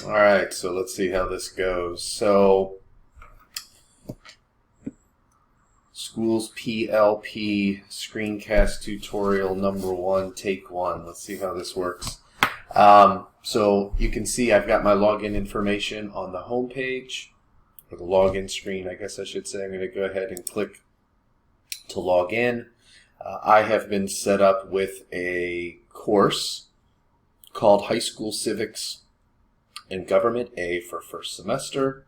All right, so let's see how this goes. So, Schools PLP screencast tutorial number 1, take 1. Let's see how this works. So you can see I've got my login information on the home page, or the login screen, I guess I should say. I'm going to go ahead and click to log in. I have been set up with a course called High School Civics and Government A for first semester.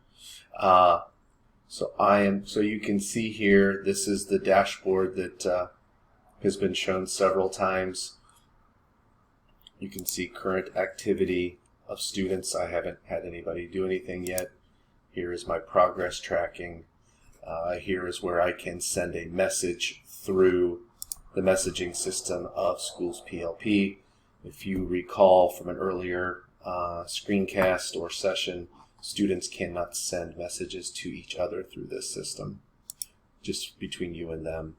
So you can see here, this is the dashboard that has been shown several times. You can see current activity of students. I haven't had anybody do anything yet. Here is my progress tracking. Here is where I can send a message through the messaging system of SchoolsPLP. If you recall from an earlier screencast or session, students cannot send messages to each other through this system, just between you and them.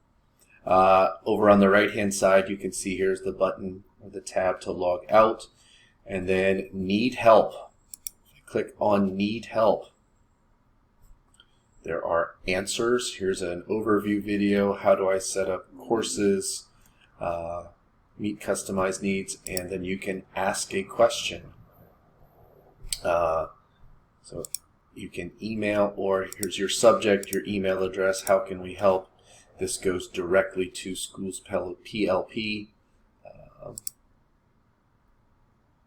Over on the right hand side, you can see here's the button or the tab to log out, and then need help. Click on need help. There are answers. Here's an overview video. How do I set up courses, meet customized needs, and then you can ask a question. So you can email, or here's your subject, your email address, how can we help? This goes directly to SchoolsPLP.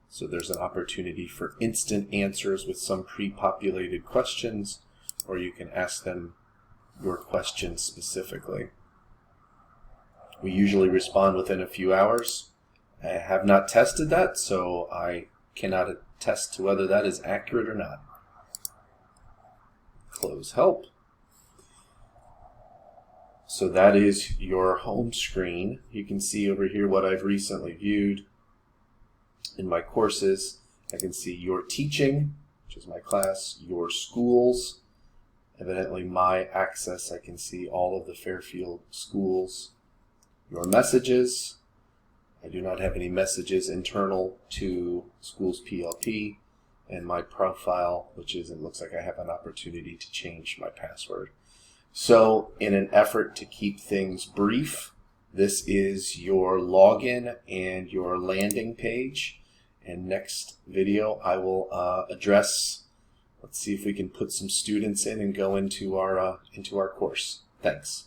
So there's an opportunity for instant answers with some pre-populated questions, or you can ask them your question specifically. We usually respond within a few hours. I have not tested that, so I cannot attest to whether that is accurate or not. Close help. So that is your home screen. You can see over here what I've recently viewed in my courses. I can see your teaching, which is my class, your schools, evidently my access. I can see all of the Fairfield schools, your messages. I do not have any messages internal to SchoolsPLP, and my profile, which is, it looks like I have an opportunity to change my password. So in an effort to keep things brief, this is your login and your landing page. And next video I will address, let's see if we can put some students in and go into our course. Thanks.